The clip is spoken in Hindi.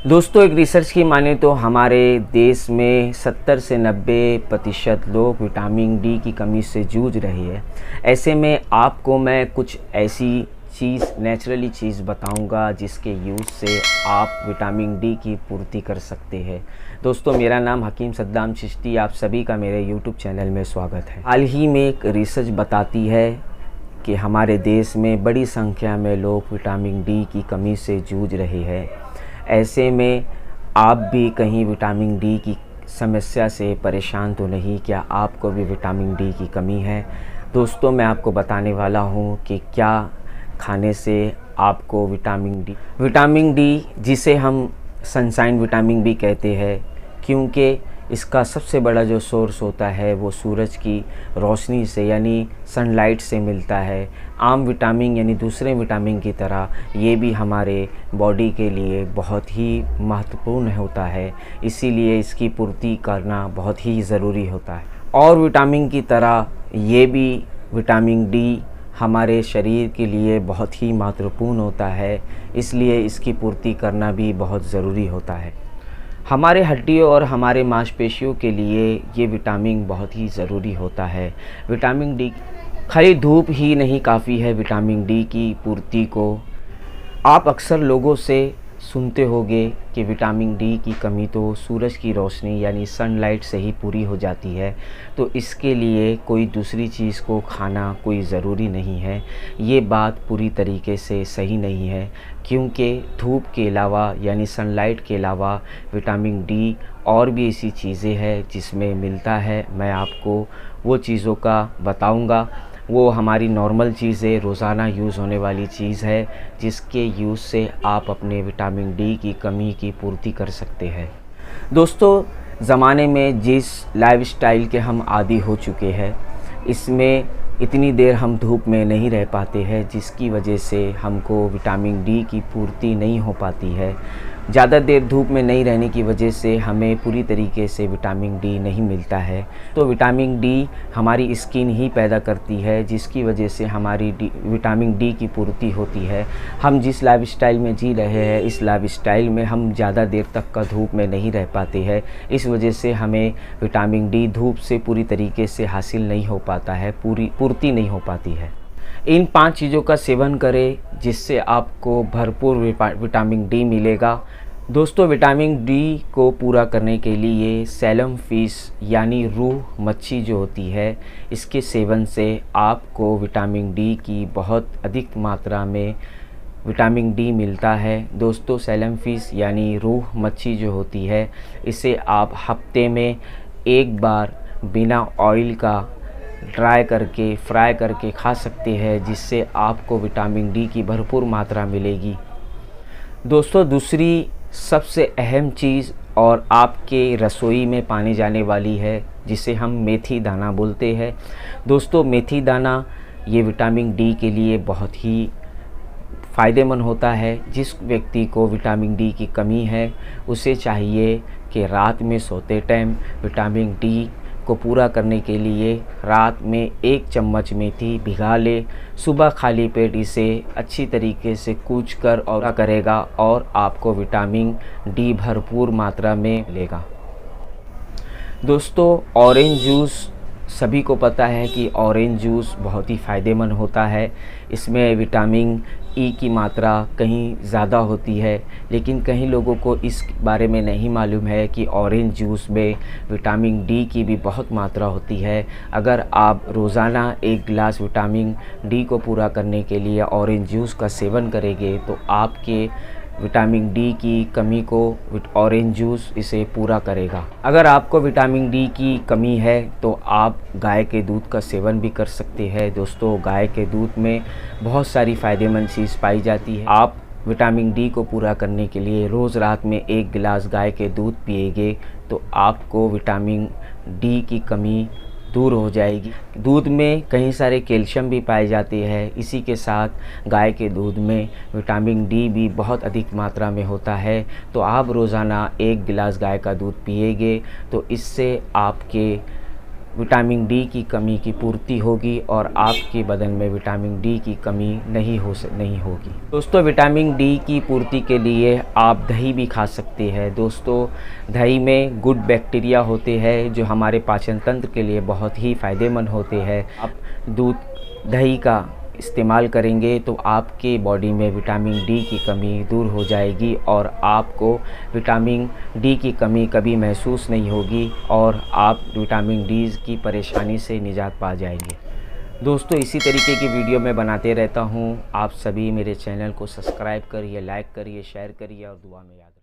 दोस्तों, एक रिसर्च की माने तो हमारे देश में 70 से 90% लोग विटामिन डी की कमी से जूझ रही है। ऐसे में आपको मैं कुछ ऐसी नेचुरली चीज़ बताऊंगा जिसके यूज़ से आप विटामिन डी की पूर्ति कर सकते हैं। दोस्तों, मेरा नाम हकीम सद्दाम चिश्ती, आप सभी का मेरे यूट्यूब चैनल में स्वागत है। हाल ही में एक रिसर्च बताती है कि हमारे देश में बड़ी संख्या में लोग विटामिन डी की कमी से जूझ रहे हैं। ऐसे में आप भी कहीं विटामिन डी की समस्या से परेशान तो नहीं? क्या आपको भी विटामिन डी की कमी है? दोस्तों, मैं आपको बताने वाला हूं कि क्या खाने से आपको विटामिन डी जिसे हम सनशाइन विटामिन भी कहते हैं, क्योंकि इसका सबसे बड़ा जो सोर्स होता है वो सूरज की रोशनी से यानी सनलाइट से मिलता है। आम विटामिन यानी दूसरे विटामिन की तरह ये भी हमारे बॉडी के लिए बहुत ही महत्वपूर्ण होता है, इसीलिए इसकी पूर्ति करना बहुत ही ज़रूरी होता है। और विटामिन की तरह ये भी विटामिन डी हमारे शरीर के लिए बहुत ही महत्वपूर्ण होता है, इसलिए इसकी पूर्ति करना भी बहुत ज़रूरी होता है। हमारे हड्डियों और हमारे मांसपेशियों के लिए ये विटामिन बहुत ही ज़रूरी होता है। विटामिन डी खाली धूप ही नहीं काफ़ी है विटामिन डी की पूर्ति को। आप अक्सर लोगों से सुनते होंगे कि विटामिन डी की कमी तो सूरज की रोशनी यानी सनलाइट से ही पूरी हो जाती है, तो इसके लिए कोई दूसरी चीज़ को खाना कोई ज़रूरी नहीं है। ये बात पूरी तरीके से सही नहीं है, क्योंकि धूप के अलावा यानी सनलाइट के अलावा विटामिन डी और भी ऐसी चीज़ें हैं जिसमें मिलता है। मैं आपको वो चीज़ों का बताऊंगा। वो हमारी नॉर्मल चीज़ है, रोज़ाना यूज़ होने वाली चीज़ है, जिसके यूज़ से आप अपने विटामिन डी की कमी की पूर्ति कर सकते हैं। दोस्तों, ज़माने में जिस लाइफस्टाइल के हम आदी हो चुके हैं, इसमें इतनी देर हम धूप में नहीं रह पाते हैं, जिसकी वजह से हमको विटामिन डी की पूर्ति नहीं हो पाती है। ज़्यादा देर धूप में नहीं रहने की वजह से हमें पूरी तरीके से विटामिन डी नहीं मिलता है। तो विटामिन डी हमारी स्किन ही पैदा करती है, जिसकी वजह से हमारी विटामिन डी की पूर्ति होती है। हम जिस लाइफस्टाइल में जी रहे हैं, इस लाइफस्टाइल में हम ज़्यादा देर तक का धूप में नहीं रह पाते हैं। इस वजह से हमें विटामिन डी धूप से पूरी तरीके से हासिल नहीं हो पाता है, पूर्ति नहीं हो पाती है। इन 5 चीज़ों का सेवन करें जिससे आपको भरपूर विटामिन डी मिलेगा। दोस्तों, विटामिन डी को पूरा करने के लिए सैलम फिश यानी रूह मच्छी जो होती है, इसके सेवन से आपको विटामिन डी की बहुत अधिक मात्रा में विटामिन डी मिलता है। दोस्तों, सैलम फिश यानी रूह मच्छी जो होती है, इसे आप हफ्ते में एक बार बिना ऑयल का फ्राई करके खा सकते हैं, जिससे आपको विटामिन डी की भरपूर मात्रा मिलेगी। दोस्तों, दूसरी सबसे अहम चीज़ और आपके रसोई में पाने जाने वाली है, जिसे हम मेथी दाना बोलते हैं। दोस्तों, मेथी दाना ये विटामिन डी के लिए बहुत ही फ़ायदेमंद होता है। जिस व्यक्ति को विटामिन डी की कमी है, उसे चाहिए कि रात में सोते टाइम विटामिन डी को पूरा करने के लिए रात में 1 चम्मच मेथी भिगा ले। सुबह खाली पेट इसे अच्छी तरीके से कूच कर और करेगा और आपको विटामिन डी भरपूर मात्रा में मिलेगा। दोस्तों, ऑरेंज जूस सभी को पता है कि ऑरेंज जूस बहुत ही फ़ायदेमंद होता है। इसमें विटामिन ई की मात्रा कहीं ज़्यादा होती है, लेकिन कई लोगों को इस बारे में नहीं मालूम है कि ऑरेंज जूस में विटामिन डी की भी बहुत मात्रा होती है। अगर आप रोज़ाना 1 गिलास विटामिन डी को पूरा करने के लिए ऑरेंज जूस का सेवन करेंगे, तो आपके विटामिन डी की कमी को ऑरेंज जूस इसे पूरा करेगा। अगर आपको विटामिन डी की कमी है तो आप गाय के दूध का सेवन भी कर सकते हैं। दोस्तों, गाय के दूध में बहुत सारी फ़ायदेमंद चीज़ पाई जाती है। आप विटामिन डी को पूरा करने के लिए रोज़ रात में 1 गिलास गाय के दूध पिएंगे तो आपको विटामिन डी की कमी दूर हो जाएगी। दूध में कई सारे कैल्शियम भी पाए जाते हैं। इसी के साथ गाय के दूध में विटामिन डी भी बहुत अधिक मात्रा में होता है। तो आप रोज़ाना 1 गिलास गाय का दूध पिएंगे तो इससे आपके विटामिन डी की कमी की पूर्ति होगी और आपके बदन में विटामिन डी की कमी नहीं होगी। दोस्तों, विटामिन डी की पूर्ति के लिए आप दही भी खा सकते हैं। दोस्तों, दही में गुड बैक्टीरिया होते हैं जो हमारे पाचन तंत्र के लिए बहुत ही फ़ायदेमंद होते हैं। आप दही का इस्तेमाल करेंगे तो आपके बॉडी में विटामिन डी की कमी दूर हो जाएगी और आपको विटामिन डी की कमी कभी महसूस नहीं होगी और आप विटामिन डी की परेशानी से निजात पा जाएंगे। दोस्तों, इसी तरीके की वीडियो मैं बनाते रहता हूँ। आप सभी मेरे चैनल को सब्सक्राइब करिए, लाइक करिए, शेयर करिए और दुआ में याद रखिए।